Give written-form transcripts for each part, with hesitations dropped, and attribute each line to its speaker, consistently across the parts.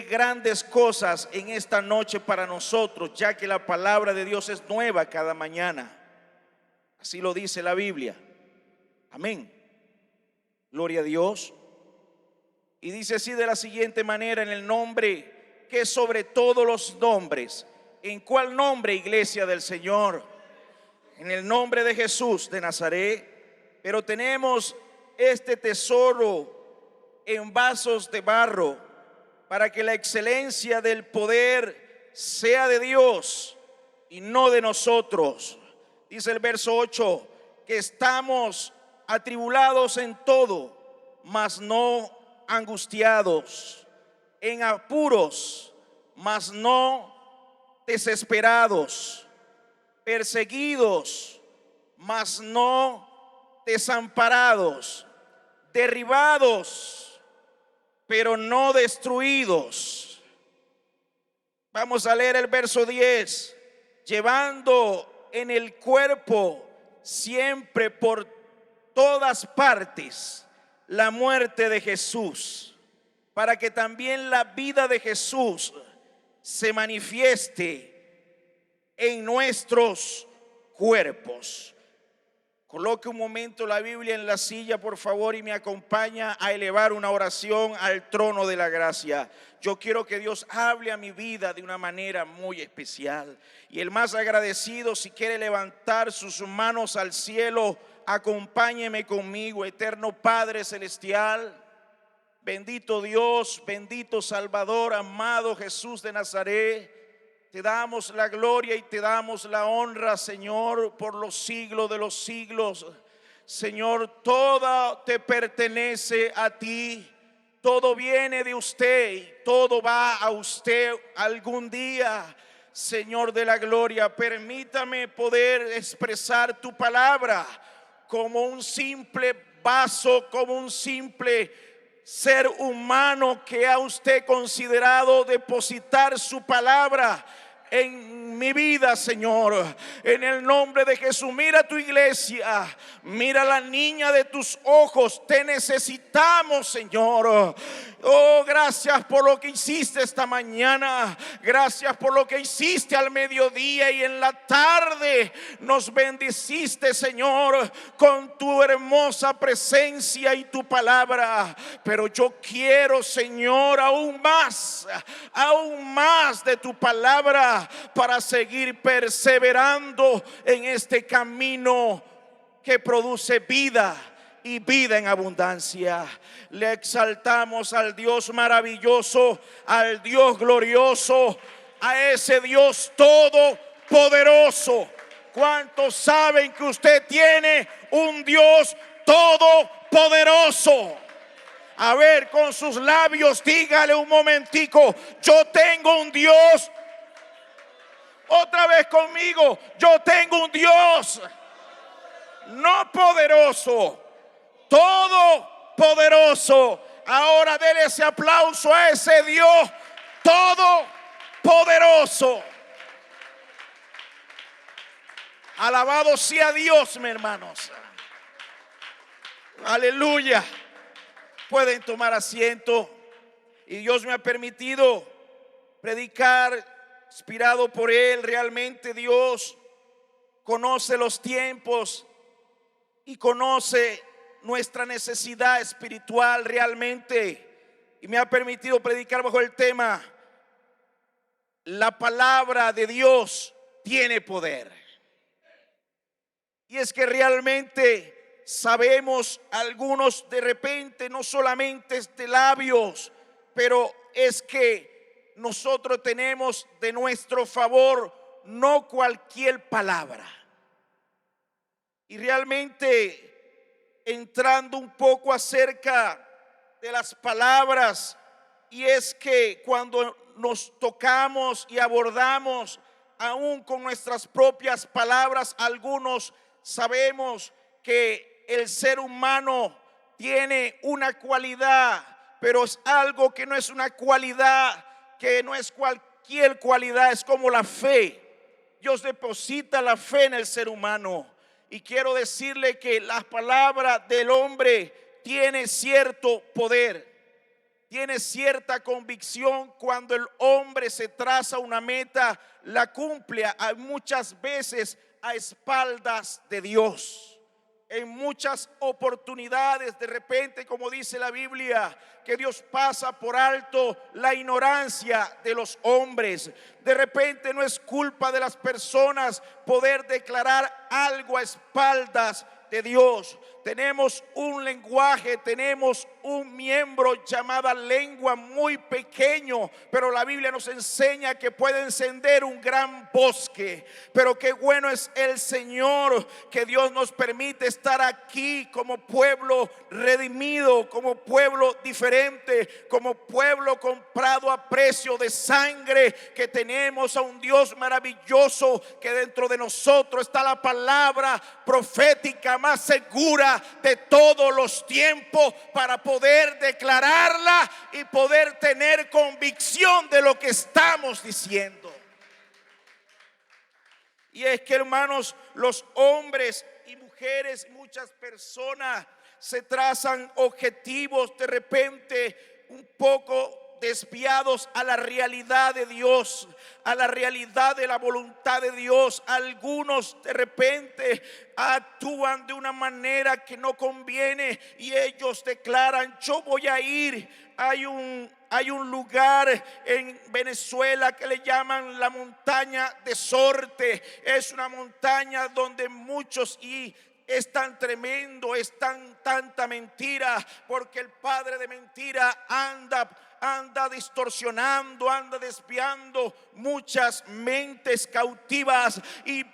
Speaker 1: grandes cosas en esta noche para nosotros, ya que la palabra de Dios es nueva cada mañana. Así lo dice la Biblia. Amén. Gloria a Dios. Y dice así de la siguiente manera: en el nombre que es sobre todos los nombres. ¿En cuál nombre, iglesia del Señor? En el nombre de Jesús de Nazaret. Pero tenemos este tesoro en vasos de barro, para que la excelencia del poder sea de Dios y no de nosotros. Dice el verso 8, que estamos atribulados en todo, mas no angustiados, en apuros, mas no desesperados, perseguidos, mas no desamparados, derribados, pero no destruidos. Vamos a leer el verso 10. Llevando en el cuerpo siempre por todas partes la muerte de Jesús, para que también la vida de Jesús se manifieste en nuestros cuerpos. Coloque un momento la Biblia en la silla, por favor, y me acompaña a elevar una oración al trono de la gracia. Yo quiero que Dios hable a mi vida de una manera muy especial. Y el más agradecido, si quiere levantar sus manos al cielo, acompáñeme conmigo. Eterno Padre Celestial, bendito Dios, bendito Salvador, amado Jesús de Nazaret, te damos la gloria y te damos la honra, Señor, por los siglos de los siglos. Señor, todo te pertenece a ti, todo viene de usted y todo va a usted algún día. Señor de la gloria, permítame poder expresar tu palabra como un simple vaso, como un simple ser humano que ha usted considerado depositar su palabra en mi vida, Señor. En el nombre de Jesús, mira tu iglesia, mira la niña de tus ojos. Te necesitamos, Señor. Oh, gracias por lo que hiciste esta mañana. Gracias por lo que hiciste al mediodía y en la tarde. Nos bendeciste, Señor, con tu hermosa presencia y tu palabra. Pero yo quiero, Señor, aún más de tu palabra, para seguir perseverando en este camino que produce vida y vida en abundancia. Le exaltamos al Dios maravilloso, al Dios glorioso, a ese Dios todopoderoso. ¿Cuántos saben que usted tiene un Dios todopoderoso? A ver, con sus labios dígale un momentico: yo tengo un Dios. Otra vez conmigo: yo tengo un Dios no poderoso, todopoderoso. Ahora dele ese aplauso a ese Dios todopoderoso. Alabado sea Dios, mis hermanos. Aleluya. Pueden tomar asiento. Y Dios me ha permitido predicar inspirado por Él. Realmente Dios conoce los tiempos y conoce nuestra necesidad espiritual realmente. Y me ha permitido predicar bajo el tema: la palabra de Dios tiene poder. Y es que realmente sabemos algunos de repente, no solamente de labios, pero es que nosotros tenemos de nuestro favor no cualquier palabra. Y realmente entrando un poco acerca de las palabras, y es que cuando nos tocamos y abordamos aún con nuestras propias palabras, algunos sabemos que el ser humano tiene una cualidad, pero es algo que no es una cualidad, que no es cualquier cualidad, es como la fe. Dios deposita la fe en el ser humano. Y quiero decirle que la palabra del hombre tiene cierto poder. tiene cierta convicción cuando el hombre se traza una meta, la cumple muchas veces a espaldas de Dios. En muchas oportunidades, de repente, como dice la Biblia, que Dios pasa por alto la ignorancia de los hombres. De repente no es culpa de las personas poder declarar algo a espaldas de Dios. Tenemos un lenguaje, tenemos un miembro llamada lengua muy pequeño, pero la Biblia nos enseña que puede encender un gran bosque. Pero qué bueno es el Señor, que Dios nos permite estar aquí como pueblo redimido, como pueblo diferente, como pueblo comprado a precio de sangre, que tenemos a un Dios maravilloso, que dentro de nosotros está la palabra profética más segura de todos los tiempos, para poder declararla y poder tener convicción de lo que estamos diciendo. Y es que, hermanos, los hombres y mujeres, muchas personas se trazan objetivos de repente un poco desviados a la realidad de Dios, a la realidad de la voluntad de Dios. Algunos de repente actúan de una manera que no conviene y ellos declaran: yo voy a ir. Hay un lugar en Venezuela que le llaman la montaña de Sorte. Es una montaña donde muchos, y es tan tremendo, es tanta mentira, porque el padre de mentira anda distorsionando, anda desviando muchas mentes cautivas. Y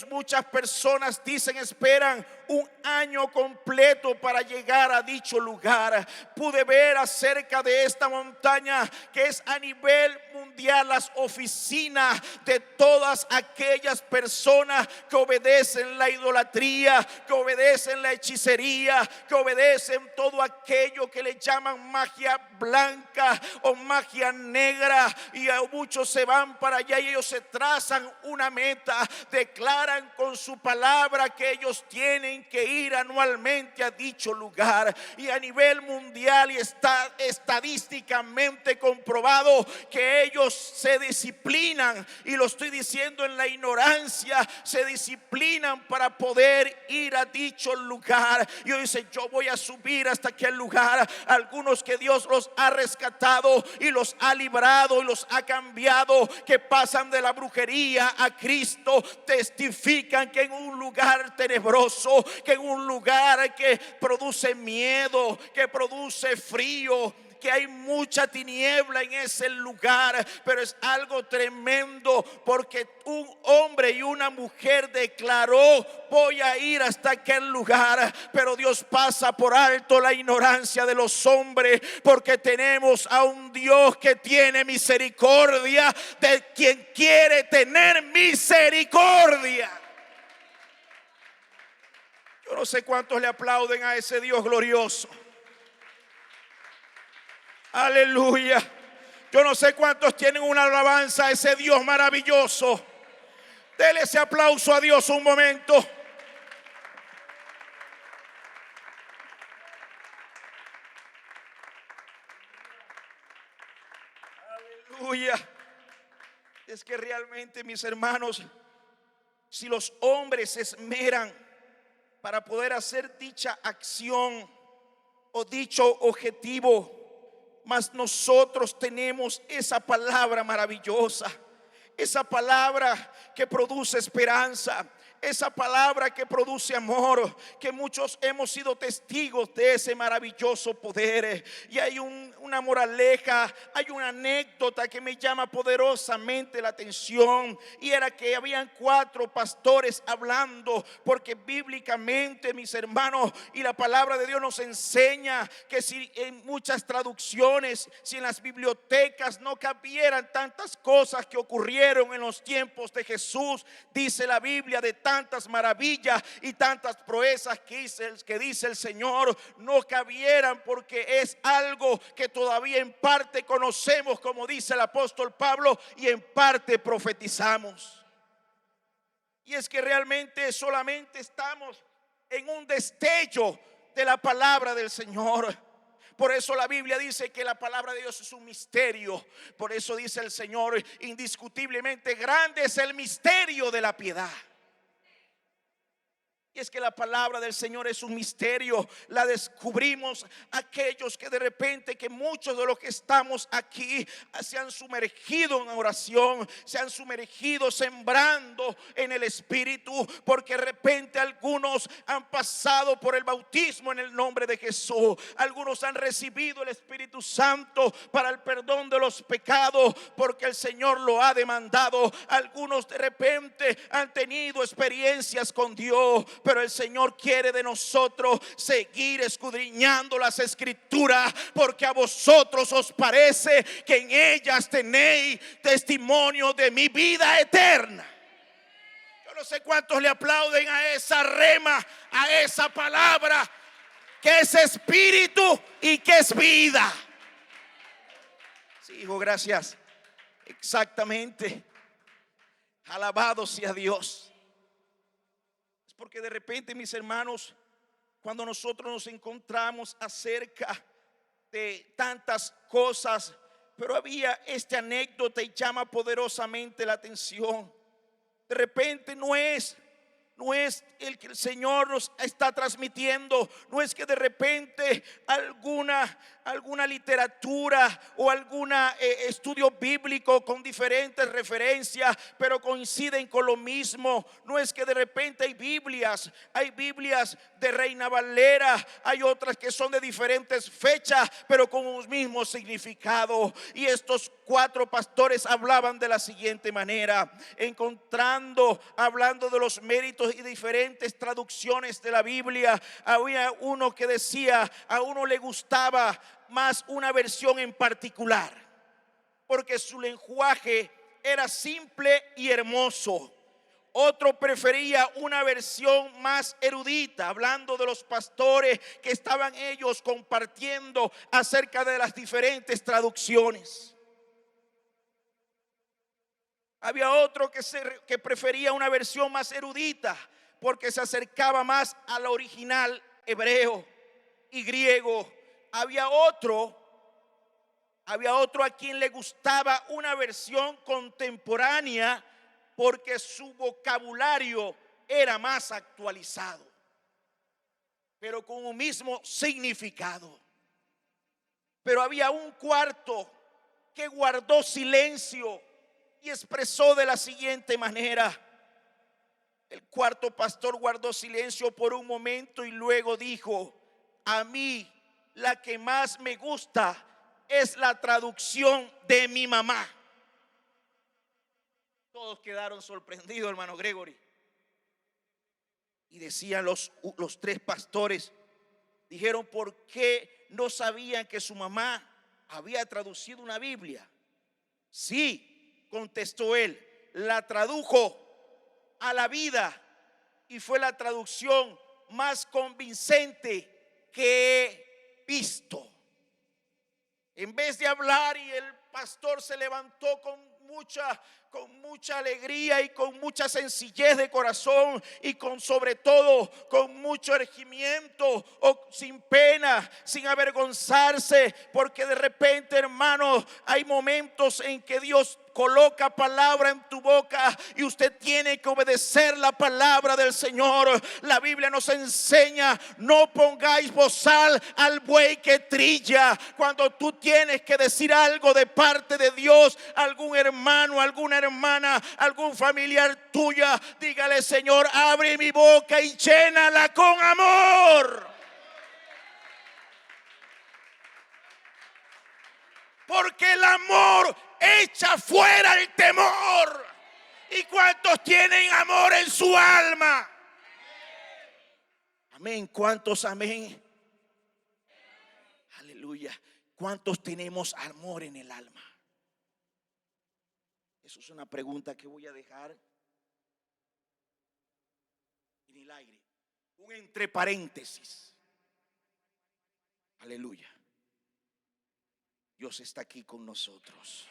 Speaker 1: muchas personas dicen, esperan un año completo para llegar a dicho lugar. Pude ver acerca de esta montaña que es a nivel mundial las oficinas de todas aquellas personas que obedecen la idolatría, que obedecen la hechicería, que obedecen todo aquello que le llaman magia blanca o magia negra. Y a muchos se van para allá y ellos se trazan una meta, declaran con su palabra que ellos tienen que ir anualmente a dicho lugar. Y a nivel mundial, y está estadísticamente comprobado, que ellos se disciplinan, y lo estoy diciendo en la ignorancia, se disciplinan para poder ir a dicho lugar. Y hoy dice: yo voy a subir hasta aquel lugar. Algunos que Dios los ha rescatado y los ha librado y los ha cambiado, que pasan de la brujería a Cristo, testifican que en un lugar tenebroso, que en un lugar que produce miedo, que produce frío, que hay mucha tiniebla en ese lugar, pero es algo tremendo, porque un hombre y una mujer declaró: voy a ir hasta aquel lugar. Pero Dios pasa por alto la ignorancia de los hombres, porque tenemos a un Dios que tiene misericordia de quien quiere tener misericordia. Yo no sé cuántos le aplauden a ese Dios glorioso. Aleluya. Yo no sé cuántos tienen una alabanza a ese Dios maravilloso. Dele ese aplauso a Dios un momento. Aleluya. Es que realmente, mis hermanos, si los hombres se esmeran para poder hacer dicha acción o dicho objetivo, mas nosotros tenemos esa palabra maravillosa, esa palabra que produce esperanza, esa palabra que produce amor, que muchos hemos sido testigos de ese maravilloso poder. Y hay una moraleja, hay una anécdota que me llama poderosamente la atención, y era que habían 4 pastores hablando, porque bíblicamente, mis hermanos, y la palabra de Dios nos enseña que si en muchas traducciones, si en las bibliotecas no cabieran tantas cosas que ocurrieron en los tiempos de Jesús, dice la Biblia, de tantas maravillas y tantas proezas que dice el Señor, no cabieran, porque es algo que todavía en parte conocemos, como dice el apóstol Pablo, y en parte profetizamos. Y es que realmente solamente estamos en un destello de la palabra del Señor. Por eso la Biblia dice que la palabra de Dios es un misterio. Por eso dice el Señor, indiscutiblemente grande es el misterio de la piedad. Y es que la palabra del Señor es un misterio. La descubrimos aquellos que de repente, que muchos de los que estamos aquí se han sumergido en oración, se han sumergido sembrando en el Espíritu, porque de repente algunos han pasado por el bautismo en el nombre de Jesús. Algunos han recibido el Espíritu Santo para el perdón de los pecados, porque el Señor lo ha demandado. Algunos de repente han tenido experiencias con Dios, pero el Señor quiere de nosotros seguir escudriñando las Escrituras, porque a vosotros os parece que en ellas tenéis testimonio de mi vida eterna. Yo no sé cuántos le aplauden a esa rema, a esa palabra que es espíritu y que es vida. Sí, hijo, gracias. Exactamente. Alabado sea Dios. Porque de repente, mis hermanos, cuando nosotros nos encontramos acerca de tantas cosas, pero había esta anécdota y llama poderosamente la atención. De repente no es el que el Señor nos está transmitiendo, no es que de repente alguna literatura o algún estudio bíblico con diferentes referencias, pero coinciden con lo mismo. No es que de repente hay Biblias de Reina Valera, hay otras que son de diferentes fechas, pero con un mismo significado. Y estos 4 pastores hablaban de la siguiente manera, hablando de los méritos y diferentes traducciones de la Biblia. Había uno que decía, a uno le gustaba más una versión en particular, porque su lenguaje era simple y hermoso. Otro prefería una versión más erudita, hablando de los pastores que estaban ellos compartiendo acerca de las diferentes traducciones. Había otro que prefería una versión más erudita, porque se acercaba más al original hebreo y griego. Había otro a quien le gustaba una versión contemporánea, porque su vocabulario era más actualizado, pero con un mismo significado. Pero había un cuarto que guardó silencio y expresó de la siguiente manera. El cuarto pastor guardó silencio por un momento y luego dijo: a mí la que más me gusta es la traducción de mi mamá. Todos quedaron sorprendidos, hermano Gregory. Y decían los 3 pastores, dijeron: ¿por qué no sabían que su mamá había traducido una Biblia? Sí, contestó él, la tradujo a la vida y fue la traducción más convincente que he visto. En vez de hablar, y el pastor se levantó con mucha alegría y con mucha sencillez de corazón, y sobre todo con mucho ergimiento, o sin pena, sin avergonzarse, porque de repente, hermanos, hay momentos en que Dios coloca palabra en tu boca y usted tiene que obedecer la palabra del Señor. La Biblia nos enseña: no pongáis bozal al buey que trilla. Cuando tú tienes que decir algo de parte de Dios, algún hermano, alguna hermana, algún familiar tuya, dígale: Señor, abre mi boca y llénala con amor. Porque el amor echa fuera el temor. ¿Y cuántos tienen amor en su alma? Amén. ¿Cuántos amén? Aleluya. ¿Cuántos tenemos amor en el alma? Eso es una pregunta que voy a dejar en el aire, un entre paréntesis. Aleluya. Dios está aquí con nosotros.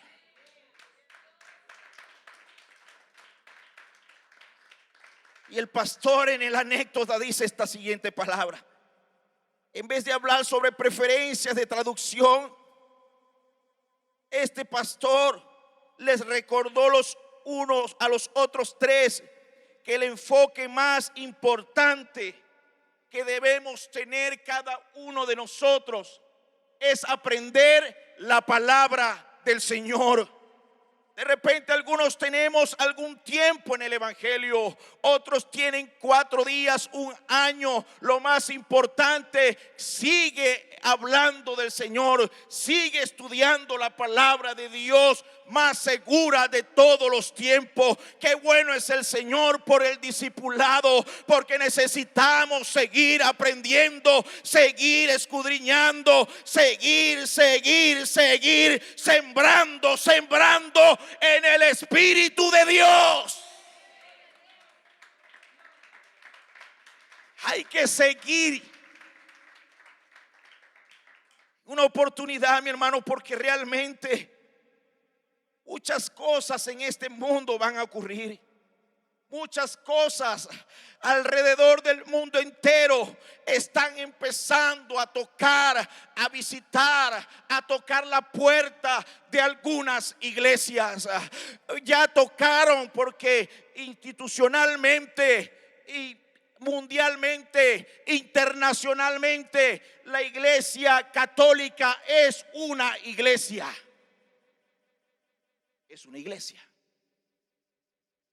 Speaker 1: Y el pastor en el anécdota dice esta siguiente palabra: en vez de hablar sobre preferencias de traducción, este pastor les recordó los unos a los otros tres que el enfoque más importante que debemos tener cada uno de nosotros es aprender la palabra del Señor. De repente algunos tenemos algún tiempo en el evangelio, otros tienen 4 días, un año. Lo más importante, sigue hablando del Señor, sigue estudiando la palabra de Dios, más segura de todos los tiempos. Qué bueno es el Señor por el discipulado, porque necesitamos seguir aprendiendo, seguir escudriñando, seguir sembrando en el Espíritu de Dios. Hay que seguir. Una oportunidad, mi hermano, porque realmente muchas cosas en este mundo van a ocurrir. Muchas cosas alrededor del mundo entero están empezando a tocar, a visitar, a tocar la puerta de algunas iglesias. Ya tocaron porque institucionalmente y mundialmente, internacionalmente, la iglesia católica es una iglesia. Es una iglesia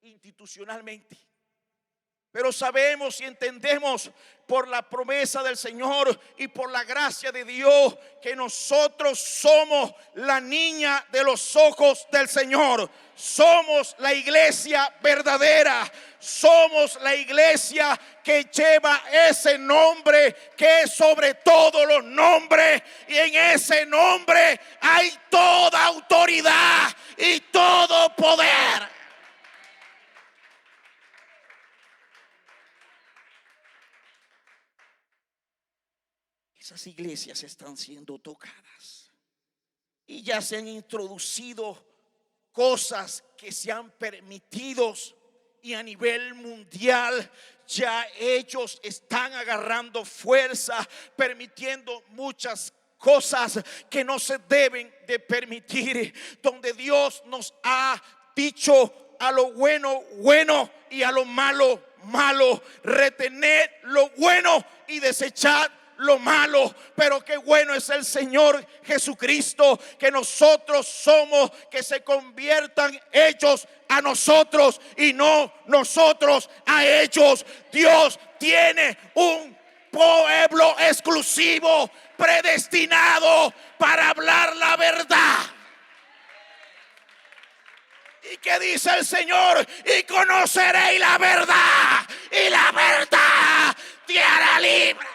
Speaker 1: institucionalmente. Pero sabemos y entendemos por la promesa del Señor y por la gracia de Dios que nosotros somos la niña de los ojos del Señor. Somos la iglesia verdadera. Somos la iglesia que lleva ese nombre que es sobre todos los nombres. Y en ese nombre hay toda autoridad y todo poder. Esas iglesias están siendo tocadas y ya se han introducido cosas que se han permitido, y a nivel mundial ya ellos están agarrando fuerza, permitiendo muchas cosas que no se deben de permitir, donde Dios nos ha dicho a lo bueno, bueno, y a lo malo, malo. Retener lo bueno y desechar lo malo. Pero qué bueno es el Señor Jesucristo, que nosotros somos, que se conviertan ellos a nosotros y no nosotros a ellos. Dios tiene un pueblo exclusivo, predestinado para hablar la verdad. ¿Y qué dice el Señor? Y conoceréis la verdad, y la verdad te hará libre.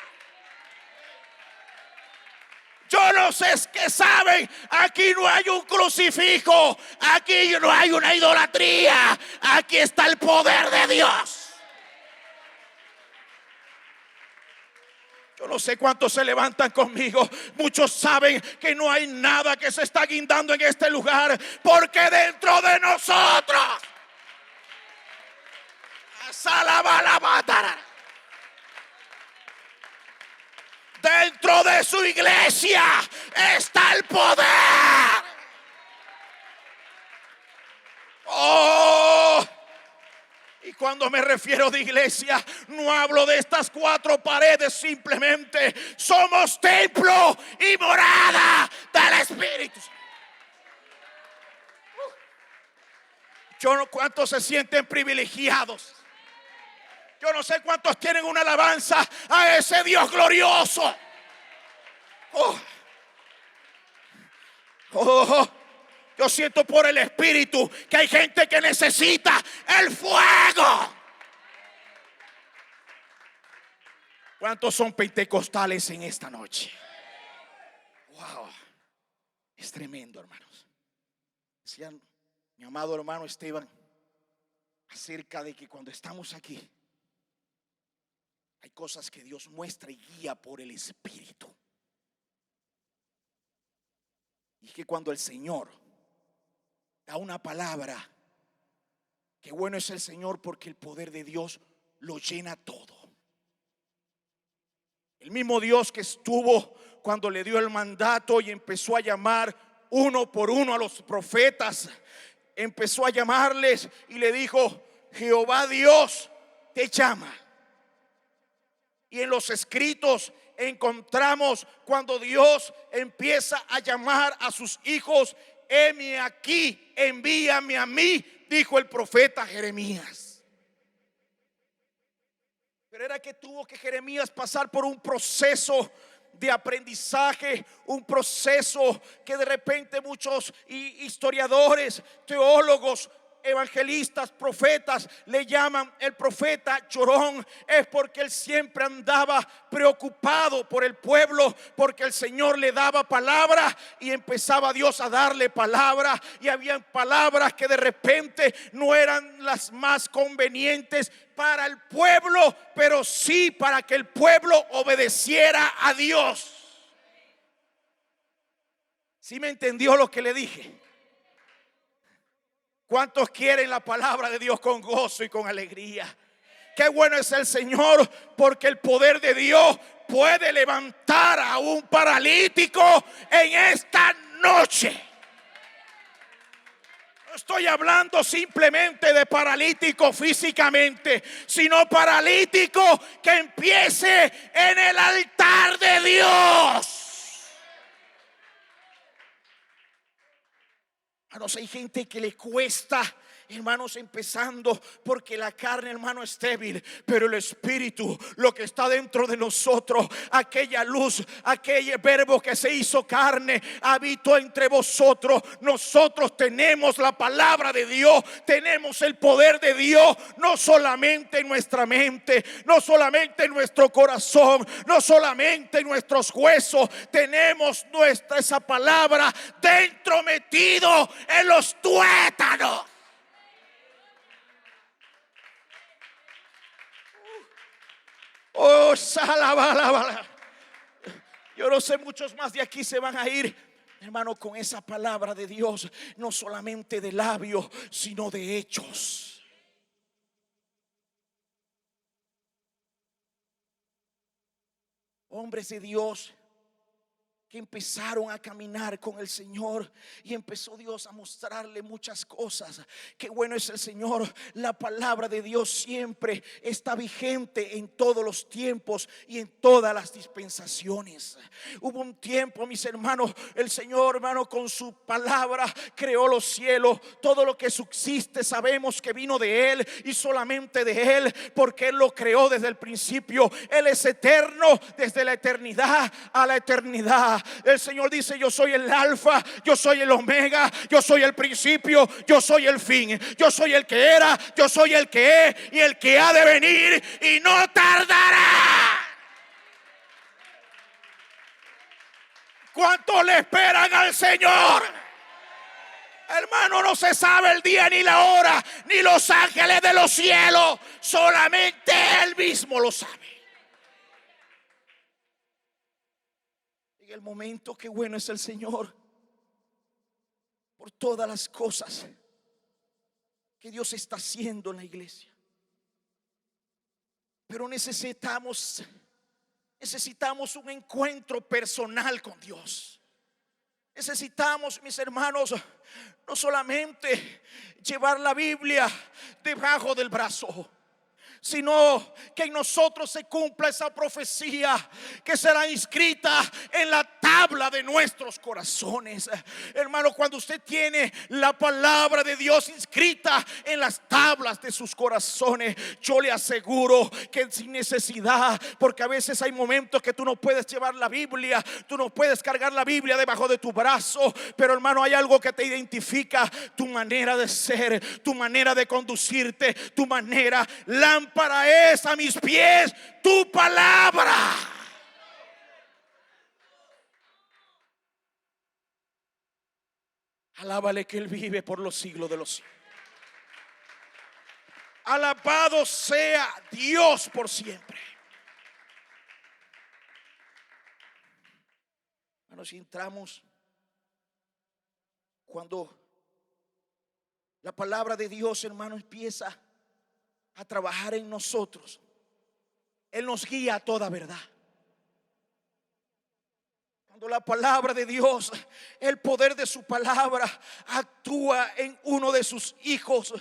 Speaker 1: Yo no sé qué saben, aquí no hay un crucifijo, aquí no hay una idolatría, aquí está el poder de Dios. Yo no sé cuántos se levantan conmigo. Muchos saben que no hay nada que se está guindando en este lugar, porque dentro de nosotros dentro de su iglesia está el poder. Oh, y cuando me refiero de iglesia, no hablo de estas 4 paredes simplemente. Somos templo y morada del Espíritu. Yo no sé cuántos se sienten privilegiados. Yo no sé cuántos tienen una alabanza a ese Dios glorioso. Yo siento por el Espíritu que hay gente que necesita el fuego. ¿Cuántos son pentecostales en esta noche? Wow, es tremendo, hermanos. Decía mi amado hermano Esteban acerca de que cuando estamos aquí hay cosas que Dios muestra y guía por el Espíritu. Y que cuando el Señor da una palabra, qué bueno es el Señor, porque el poder de Dios lo llena todo. El mismo Dios que estuvo cuando le dio el mandato y empezó a llamar uno por uno a los profetas, empezó a llamarles y le dijo: Jehová Dios te llama. Y en los escritos encontramos cuando Dios empieza a llamar a sus hijos: heme aquí, envíame a mí, dijo el profeta Jeremías. Pero era que tuvo que Jeremías pasar por un proceso de aprendizaje, un proceso que de repente muchos historiadores, teólogos, evangelistas, profetas le llaman el profeta llorón. Es porque él siempre andaba preocupado por el pueblo, porque el Señor le daba palabra y empezaba Dios a darle palabra, y habían palabras que de repente no eran las más convenientes para el pueblo, pero sí para que el pueblo obedeciera a Dios. ¿Sí me entendió lo que le dije? ¿Cuántos quieren la palabra de Dios con gozo y con alegría? Qué bueno es el Señor, porque el poder de Dios puede levantar a un paralítico en esta noche. No estoy hablando simplemente de paralítico físicamente, sino paralítico que empiece en el altar de Dios. Hermanos, hay gente que le cuesta, hermanos, empezando porque la carne, hermano, es débil, pero el espíritu, lo que está dentro de nosotros, aquella luz, aquel verbo que se hizo carne, habitó entre vosotros. Nosotros tenemos la palabra de Dios, tenemos el poder de Dios, no solamente en nuestra mente, no solamente en nuestro corazón, no solamente en nuestros huesos, tenemos esa palabra dentro, metido en los tuétanos. Oh, salabala. Yo no sé, muchos más de aquí se van a ir, hermano, con esa palabra de Dios, no solamente de labios, sino de hechos. Hombres de Dios que empezaron a caminar con el Señor y empezó Dios a mostrarle muchas cosas. Qué bueno es el Señor. La palabra de Dios siempre está vigente en todos los tiempos y en todas las dispensaciones. Hubo un tiempo, mis hermanos, el Señor, hermano, con su palabra creó los cielos. Todo lo que subsiste sabemos que vino de Él y solamente de Él, porque Él lo creó desde el principio. Él es eterno, desde la eternidad a la eternidad. El Señor dice: yo soy el alfa, yo soy el omega, yo soy el principio, yo soy el fin, yo soy el que era, yo soy el que es y el que ha de venir y no tardará. ¿Cuántos le esperan al Señor? Hermano, no se sabe el día ni la hora, ni los ángeles de los cielos, solamente Él mismo lo sabe. En el momento, qué bueno es el Señor por todas las cosas que Dios está haciendo en la iglesia. Pero necesitamos un encuentro personal con Dios. Necesitamos, mis hermanos, no solamente llevar la Biblia debajo del brazo, sino que en nosotros se cumpla esa profecía que será inscrita en la tabla de nuestros corazones. Hermano, cuando usted tiene la palabra de Dios inscrita en las tablas de sus corazones, yo le aseguro que sin necesidad, porque a veces hay momentos que tú no puedes llevar la Biblia, tú no puedes cargar la Biblia debajo de tu brazo, pero hermano, hay algo que te identifica: tu manera de ser, tu manera de conducirte, tu manera. Lámpara es a mis pies tu palabra. Alábale, que Él vive por los siglos de los siglos. Alabado sea Dios por siempre. Nos entramos cuando la palabra de Dios, hermano, empieza a trabajar en nosotros. Él nos guía a toda verdad. Cuando la palabra de Dios, el poder de su palabra actúa en uno de sus hijos,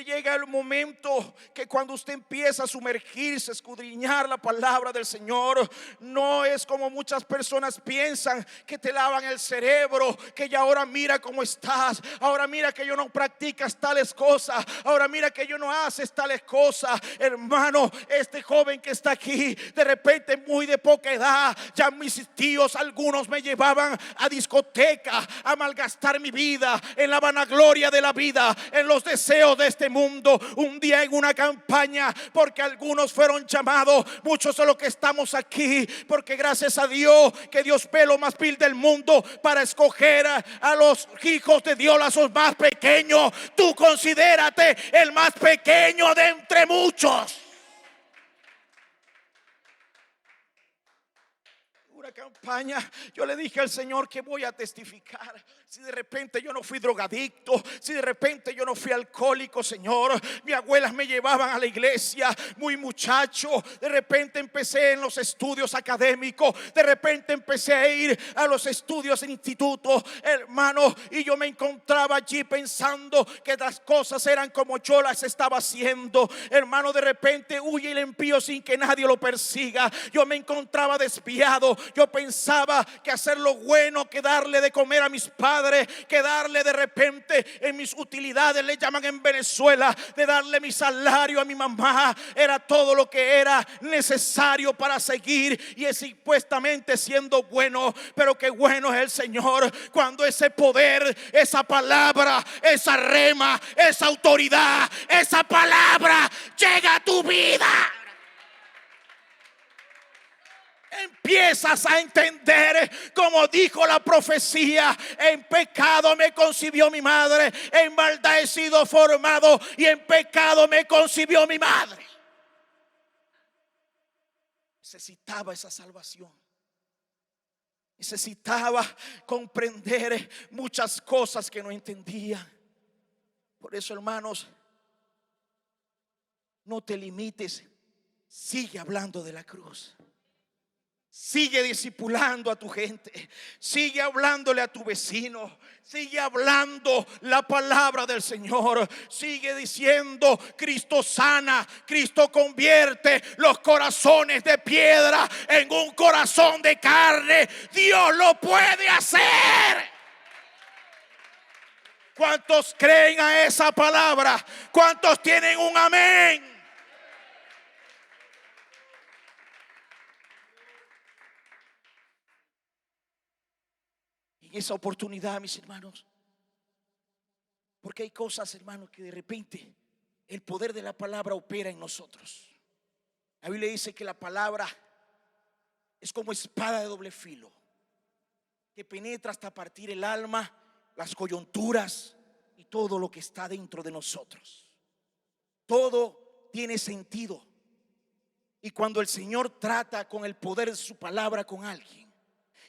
Speaker 1: llega el momento que cuando usted empieza a sumergirse, a escudriñar la palabra del Señor, no es como muchas personas piensan, que te lavan el cerebro, que ya ahora mira cómo estás, ahora mira que yo no practicas tales cosas, ahora mira que yo no haces tales cosas. Hermano, este joven que está aquí, de repente muy de poca edad, ya mis tíos algunos me llevaban a discoteca, a malgastar mi vida en la vanagloria de la vida, en los deseos de este mundo. Un día en una campaña, porque algunos fueron llamados, muchos de los que estamos aquí, porque gracias a Dios que Dios ve lo más vil del mundo para escoger a los hijos de Dios, a los más pequeños. Tú considérate el más pequeño de entre muchos. Una campaña, yo le dije al Señor que voy a testificar. Si de repente yo no fui drogadicto, si de repente yo no fui alcohólico, Señor. Mis abuelas me llevaban a la iglesia muy muchacho. De repente empecé en los estudios académicos. De repente empecé a ir a los estudios en instituto, hermano. Y yo me encontraba allí pensando que las cosas eran como yo las estaba haciendo. Hermano, de repente huye el impío sin que nadie lo persiga. Yo me encontraba desviado. Yo pensaba que hacer lo bueno, que darle de comer a mis padres, que darle de repente en mis utilidades, le llaman en Venezuela, de darle mi salario a mi mamá, era todo lo que era necesario para seguir y es supuestamente siendo bueno. Pero qué bueno es el Señor cuando ese poder, esa palabra, esa rema, esa autoridad, esa palabra llega a tu vida. Empiezas a entender, como dijo la profecía: en pecado me concibió mi madre, en maldad he sido formado y en pecado me concibió mi madre. Necesitaba esa salvación. Necesitaba comprender muchas cosas que no entendía. Por eso, hermanos, no te limites. Sigue hablando de la cruz. Sigue discipulando a tu gente. Sigue hablándole a tu vecino. Sigue hablando la palabra del Señor. Sigue diciendo: Cristo sana, Cristo convierte los corazones de piedra en un corazón de carne. Dios lo puede hacer. ¿Cuántos creen a esa palabra? ¿Cuántos tienen un amén? Esa oportunidad, mis hermanos, porque hay cosas, hermanos, que de repente el poder de la palabra opera en nosotros. La Biblia dice que la palabra es como espada de doble filo, que penetra hasta partir el alma, las coyunturas y todo lo que está dentro de nosotros. Todo tiene sentido. Y cuando el Señor trata con el poder de su palabra con alguien,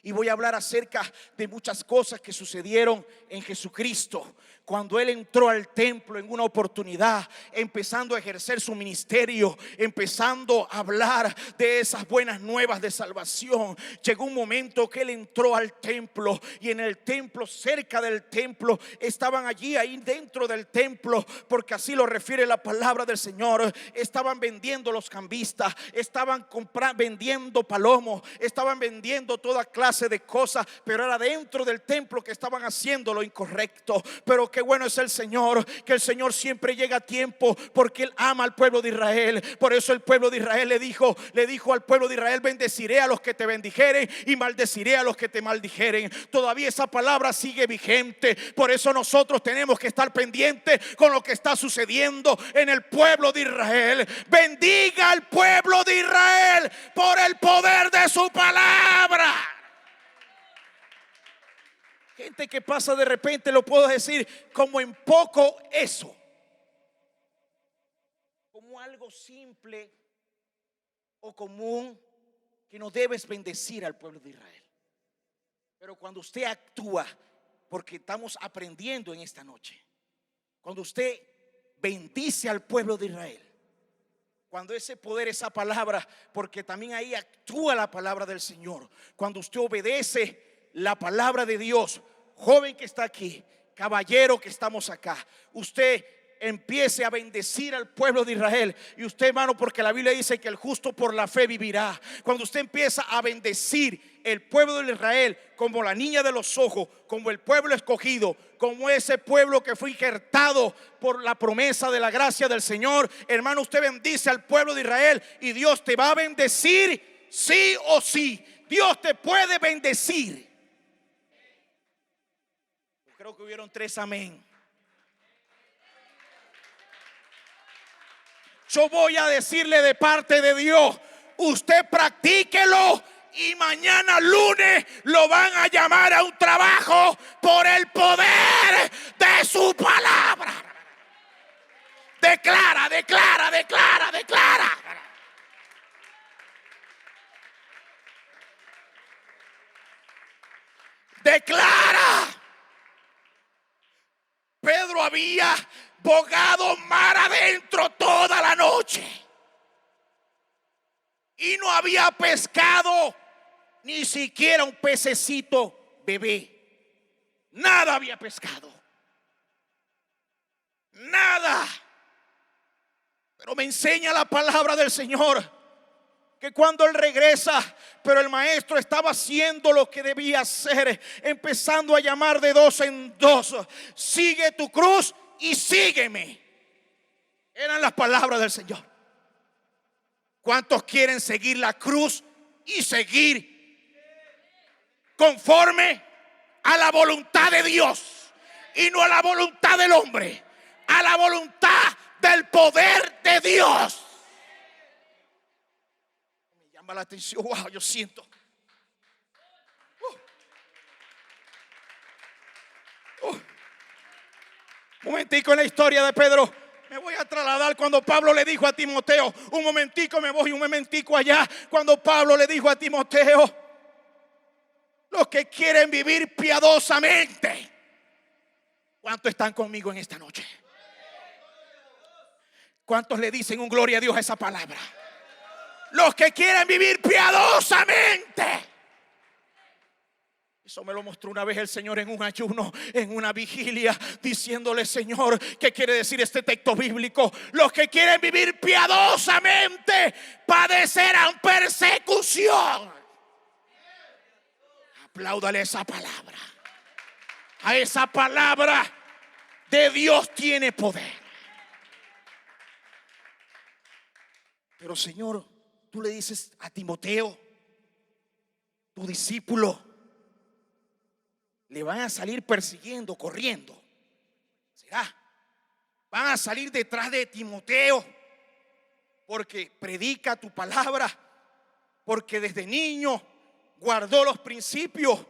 Speaker 1: y voy a hablar acerca de muchas cosas que sucedieron en Jesucristo cuando Él entró al templo en una oportunidad, empezando a ejercer su ministerio, empezando a hablar de esas buenas nuevas de salvación. Llegó un momento que Él entró al templo, y en el templo, cerca del templo, estaban allí, ahí dentro del templo, porque así lo refiere la palabra del Señor, estaban vendiendo los cambistas, estaban vendiendo palomos, estaban vendiendo toda clase de cosas, pero era dentro del templo que estaban haciendo lo incorrecto. Pero qué bueno es el Señor, que el Señor siempre llega a tiempo, porque Él ama al pueblo de Israel. Por eso el pueblo de Israel le dijo al pueblo de Israel: bendeciré a los que te bendijeren y maldeciré a los que te maldijeren. Todavía esa palabra sigue vigente. Por eso nosotros tenemos que estar pendientes con lo que está sucediendo en el pueblo de Israel. Bendiga al pueblo de Israel por el poder de su palabra. Gente que pasa de repente, lo puedo decir, como en poco eso, como algo simple o común, que no debes bendecir al pueblo de Israel. Pero cuando usted actúa, porque estamos aprendiendo en esta noche, cuando usted bendice al pueblo de Israel, Cuando ese poder, esa palabra, porque también ahí actúa la palabra del Señor. Cuando usted obedece la palabra de Dios, joven que está aquí, caballero que estamos acá, usted empiece a bendecir al pueblo de Israel. Y usted, hermano, porque la Biblia dice que el justo por la fe vivirá. Cuando usted empieza a bendecir el pueblo de Israel como la niña de los ojos, como el pueblo escogido, como ese pueblo que fue injertado por la promesa de la gracia del Señor, hermano, usted bendice al pueblo de Israel y Dios te va a bendecir sí o sí. Dios te puede bendecir. Creo que hubieron 3 amén. Yo voy a decirle de parte de Dios, usted practíquelo y mañana lunes lo van a llamar a un trabajo por el poder de su palabra. Declara, declara, declara, declara. Declara. Pedro había bogado mar adentro toda la noche y no había pescado ni siquiera un pececito bebé. Nada había pescado. Nada. Pero me enseña la palabra del Señor que cuando él regresa, pero el maestro estaba haciendo lo que debía hacer, empezando a llamar de 2 en 2. Sigue tu cruz y sígueme. Eran las palabras del Señor. ¿Cuántos quieren seguir la cruz y seguir conforme a la voluntad de Dios y no a la voluntad del hombre, a la voluntad del poder de Dios? Me llama la atención. Wow, yo siento. Un momentico en la historia de Pedro. Me voy a trasladar cuando Pablo le dijo a Timoteo. Un momentico me voy, un momentico allá. Cuando Pablo le dijo a Timoteo: los que quieren vivir piadosamente. ¿Cuántos están conmigo en esta noche? ¿Cuántos le dicen un gloria a Dios a esa palabra? Los que quieren vivir piadosamente. Eso me lo mostró una vez el Señor en un ayuno, en una vigilia, diciéndole: Señor, ¿qué quiere decir este texto bíblico? Los que quieren vivir piadosamente padecerán persecución. Apláudale esa palabra. A esa palabra de Dios tiene poder. Pero Señor, tú le dices a Timoteo, tu discípulo, le van a salir persiguiendo, corriendo. ¿Será? Van a salir detrás de Timoteo porque predica tu palabra, porque desde niño guardó los principios,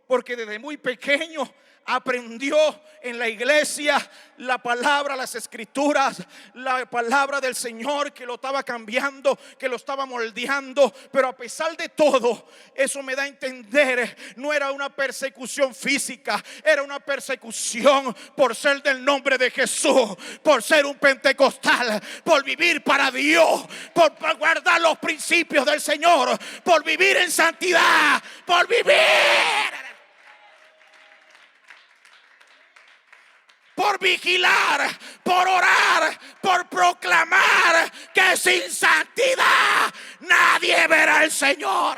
Speaker 1: porque desde muy pequeño aprendió en la iglesia la palabra, las escrituras, la palabra del Señor que lo estaba cambiando, que lo estaba moldeando. Pero a pesar de todo, eso me da a entender, no era una persecución física, era una persecución por ser del nombre de Jesús, por ser un pentecostal, por vivir para Dios, por guardar los principios del Señor, por vivir en santidad, por vivir, por vigilar, por orar, por proclamar que sin santidad nadie verá al Señor.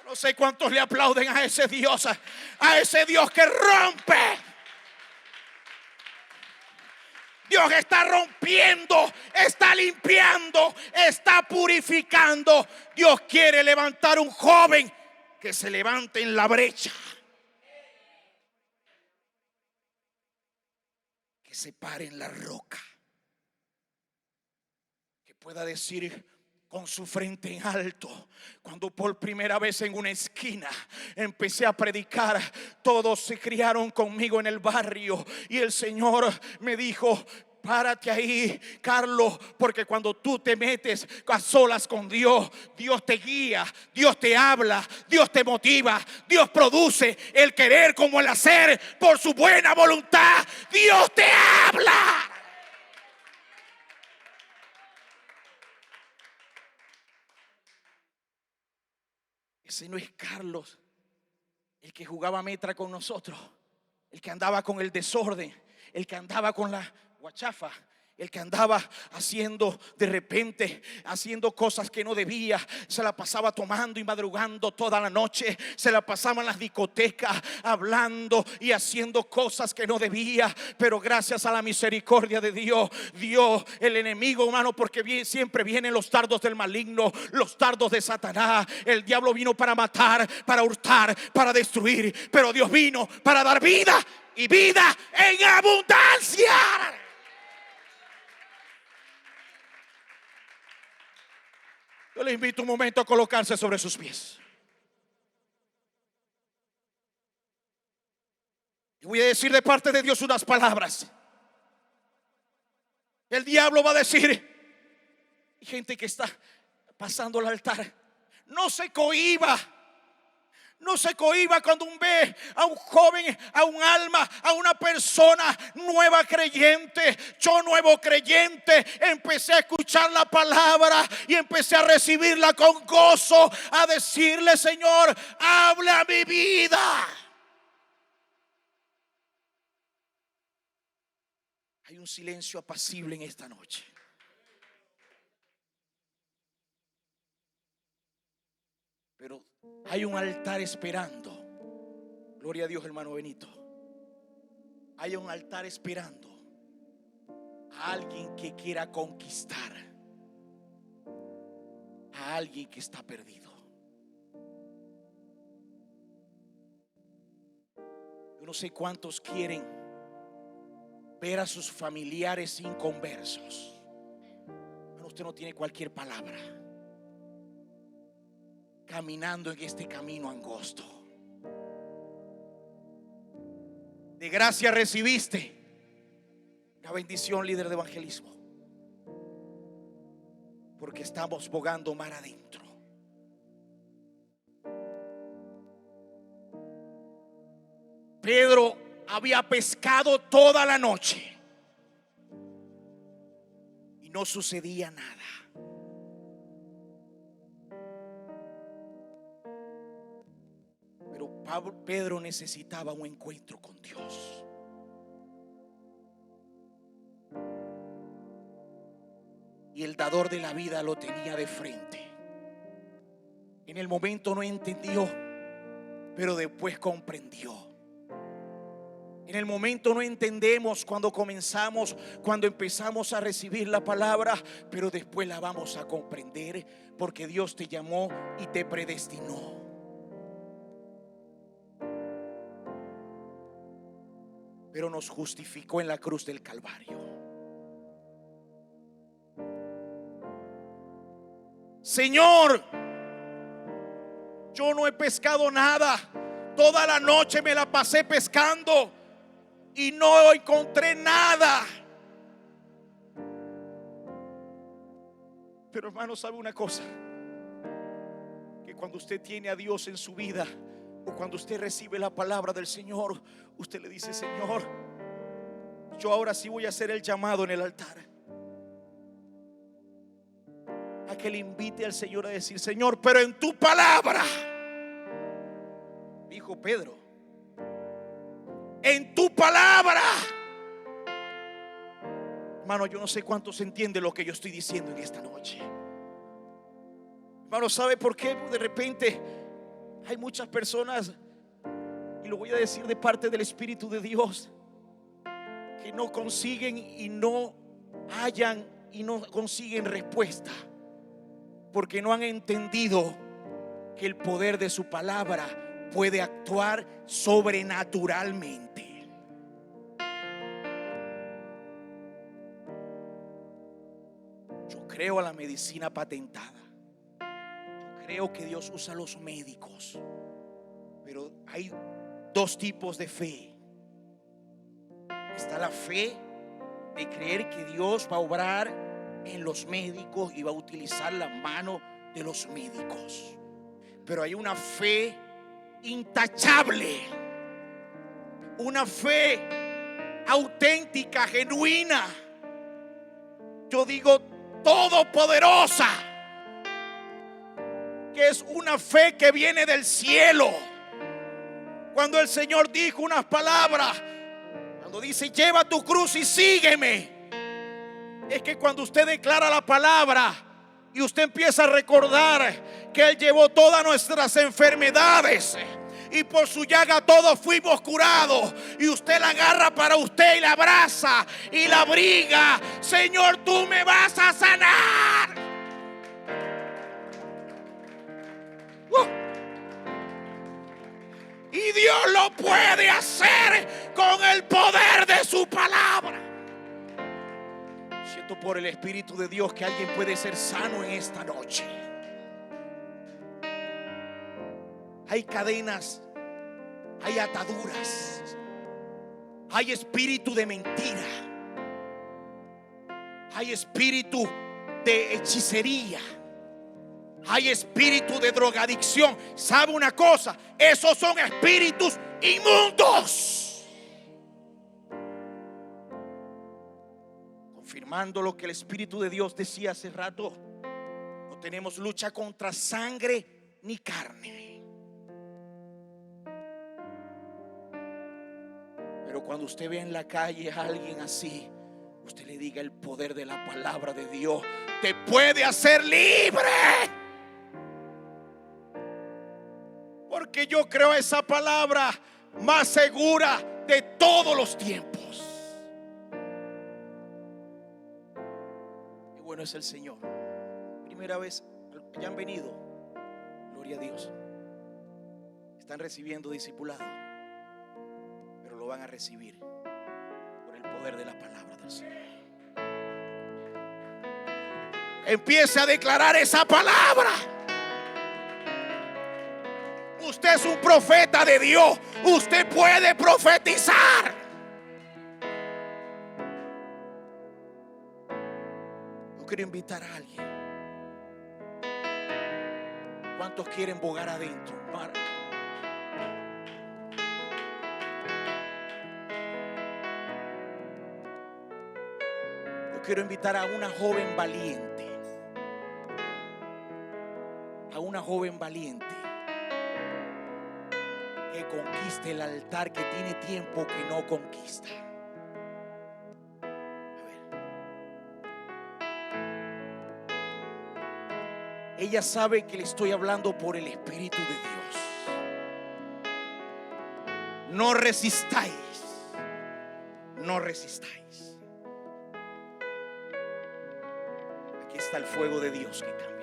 Speaker 1: No sé cuántos le aplauden a ese Dios que rompe. Dios está rompiendo, está limpiando, está purificando. Dios quiere levantar un joven que se levante en la brecha, que se pare en la roca, que pueda decir con su frente en alto: cuando por primera vez en una esquina empecé a predicar, todos se criaron conmigo en el barrio y el Señor me dijo: párate ahí, Carlos, porque cuando tú te metes a solas con Dios, Dios te guía, Dios te habla, Dios te motiva, Dios produce el querer como el hacer por su buena voluntad. Dios te habla. ese no es Carlos, el que jugaba metra con nosotros, el que andaba con el desorden, el que andaba con la guachafa, el que andaba haciendo de repente, haciendo cosas que no debía. Se la pasaba tomando y madrugando toda la noche. Se la pasaba en las discotecas hablando y haciendo cosas que no debía. Pero gracias a la misericordia de Dios, el enemigo, hermano, porque siempre vienen los dardos del maligno, los dardos de Satanás. El diablo vino para matar, para hurtar, para destruir, pero Dios vino para dar vida y vida en abundancia. Yo le invito un momento a colocarse sobre sus pies. Y voy a decir de parte de Dios unas palabras. El diablo va a decir, hay gente que está pasando al altar, no se cohíba. No se cohíba cuando ve a un joven, a un alma, a una persona nueva creyente. Yo, nuevo creyente, empecé a escuchar la palabra y empecé a recibirla con gozo, a decirle: Señor, habla a mi vida. Hay un silencio apacible en esta noche. Pero hay un altar esperando. Gloria a Dios, hermano Benito. Hay un altar esperando a alguien que quiera conquistar, a alguien que está perdido. Yo no sé cuántos quieren ver a sus familiares inconversos. Pero usted no tiene cualquier palabra, caminando en este camino angosto. De gracia recibiste la bendición, líder de evangelismo, porque estamos bogando mar adentro. Pedro había pescado toda la noche y no sucedía nada. Pedro necesitaba un encuentro con Dios. Y el dador de la vida lo tenía de frente. En el momento no entendió, pero después comprendió. En el momento no entendemos cuando empezamos a recibir la palabra, pero después la vamos a comprender, porque Dios te llamó y te predestinó. Pero nos justificó en la cruz del Calvario. Señor, yo no he pescado nada. Toda la noche me la pasé pescando y no encontré nada. Pero hermano, ¿sabe una cosa? Que cuando usted tiene a Dios en su vida, o cuando usted recibe la palabra del Señor, usted le dice: Señor, yo ahora sí voy a hacer el llamado en el altar, a que le invite al Señor a decir: Señor, pero en tu palabra, dijo Pedro, en tu palabra. Hermano, yo no sé cuántos entienden lo que yo estoy diciendo en esta noche. Hermano, ¿sabe por qué? De repente hay muchas personas, y lo voy a decir de parte del Espíritu de Dios, que no consiguen y no hallan y no consiguen respuesta, porque no han entendido que el poder de su palabra puede actuar sobrenaturalmente. Yo creo a la medicina patentada. Yo creo que Dios usa a los médicos, pero hay dos tipos de fe. Está la fe de creer que Dios va a obrar en los médicos y va a utilizar la mano de los médicos. Pero hay una fe intachable, una fe auténtica, genuina, yo digo todopoderosa, que es una fe que viene del cielo. Cuando el Señor dijo unas palabras, cuando dice lleva tu cruz y sígueme, es que cuando usted declara la palabra y usted empieza a recordar que Él llevó todas nuestras enfermedades y por su llaga todos fuimos curados, y usted la agarra para usted y la abraza y la abriga. Señor, tú me vas a sanar. Y Dios lo puede hacer con el poder de su palabra. Siento por el Espíritu de Dios que alguien puede ser sano en esta noche. Hay cadenas, hay ataduras, hay espíritu de mentira, hay espíritu de hechicería, hay espíritu de drogadicción. ¿Sabe una cosa? Esos son espíritus inmundos. Confirmando lo que el Espíritu de Dios decía hace rato, no tenemos lucha contra sangre ni carne. Pero cuando usted ve en la calle a alguien así, usted le diga: el poder de la palabra de Dios te puede hacer libre. Porque yo creo esa palabra más segura de todos los tiempos. Qué bueno es el Señor. Primera vez que han venido, gloria a Dios, están recibiendo discipulado, pero lo van a recibir por el poder de la palabra del Señor. Empiece a declarar esa palabra. Usted es un profeta de Dios. Usted puede profetizar. Yo quiero invitar a alguien. ¿Cuántos quieren bogar adentro? Yo quiero invitar a una joven valiente. A una joven valiente que conquiste el altar que tiene tiempo que no conquista. A ver. Ella sabe que le estoy hablando por el Espíritu de Dios. No resistáis. No resistáis. Aquí está el fuego de Dios que cambia.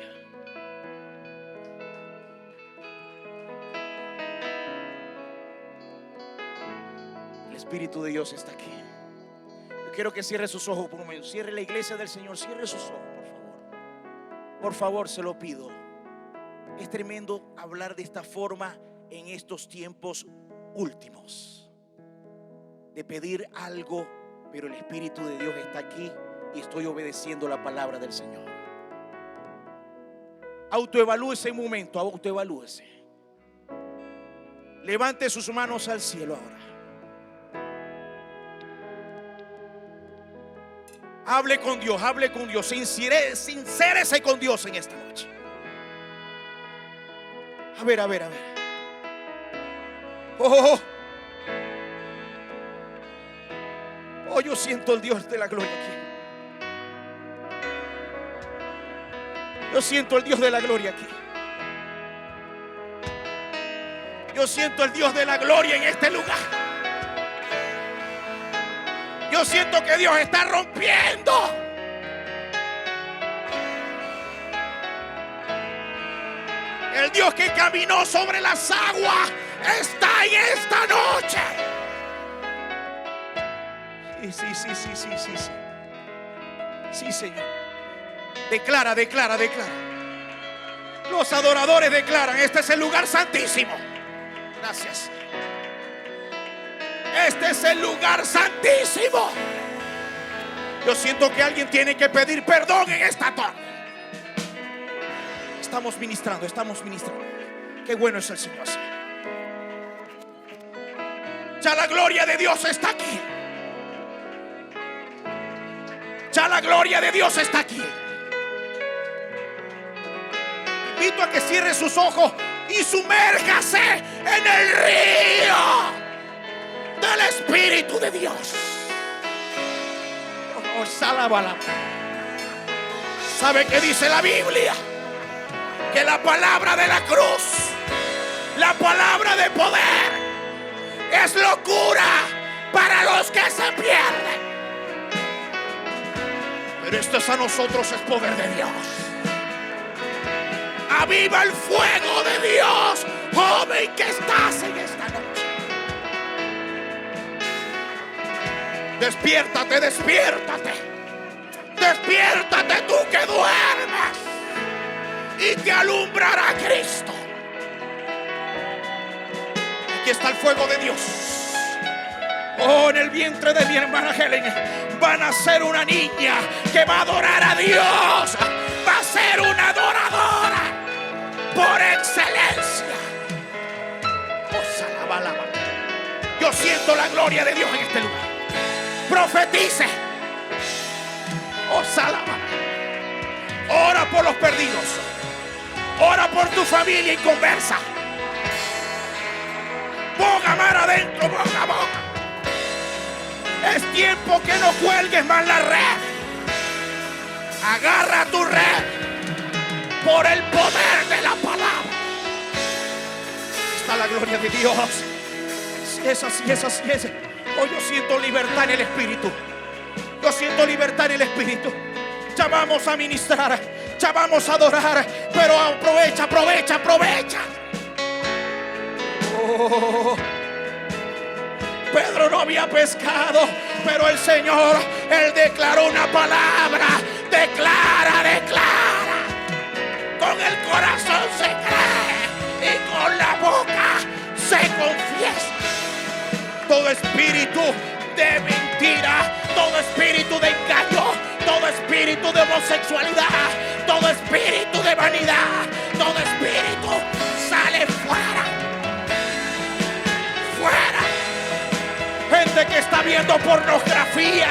Speaker 1: El Espíritu de Dios está aquí. Yo quiero que cierre sus ojos por un momento. Cierre la iglesia del Señor. Cierre sus ojos, por favor. Por favor, se lo pido. Es tremendo hablar de esta forma en estos tiempos últimos. De pedir algo, pero el Espíritu de Dios está aquí y estoy obedeciendo la palabra del Señor. Autoevalúese un momento. Autoevalúese. Levante sus manos al cielo ahora. Hable con Dios, hable con Dios. Sincérese con Dios en esta noche. A ver. Oh, yo siento el Dios de la gloria aquí. Yo siento el Dios de la gloria aquí. Yo siento el Dios de la gloria en este lugar. Yo siento que Dios está rompiendo. El Dios que caminó sobre las aguas está en esta noche. Sí, Señor. Declara. Los adoradores declaran: este es el lugar santísimo. Gracias. Este es el lugar santísimo. Yo siento que alguien tiene que pedir perdón en esta tarde. Estamos ministrando. Qué bueno es el Señor. Ya la gloria de Dios está aquí. Ya la gloria de Dios está aquí. invito a que cierre sus ojos y sumérjase en el río del Espíritu de Dios. Oh, salabala. ¿Sabe qué dice la Biblia? Que la palabra de la cruz, la palabra de poder, es locura para los que se pierden. Pero esto es a nosotros, es poder de Dios. Aviva el fuego de Dios, joven que estás en esta noche. Despiértate, despiértate. Despiértate tú que duermes, y te alumbrará Cristo. Aquí está el fuego de Dios. Oh, en el vientre de mi hermana Helen va a nacer una niña que va a adorar a Dios. Va a ser una adoradora por excelencia. Oh, salabalaba. Yo siento la gloria de Dios en este lugar. Profetice. Oh, salaba. Ora por los perdidos. Ora por tu familia y conversa. Boga mar adentro, boga, boga. Es tiempo que no cuelgues más la red. Agarra tu red por el poder de la palabra. Está la gloria de Dios. Si es así, es así, es. Hoy yo siento libertad en el Espíritu. Yo siento libertad en el Espíritu. Ya vamos a ministrar, ya vamos a adorar, pero aprovecha, aprovecha, aprovecha. Oh, Pedro no había pescado, pero el Señor, Él declaró una palabra. Declara, declara. Con el corazón se cree y con la boca se confiesa. Todo espíritu de mentira, todo espíritu de engaño, todo espíritu de homosexualidad, todo espíritu de vanidad, todo espíritu sale fuera. Fuera. Gente que está viendo pornografía,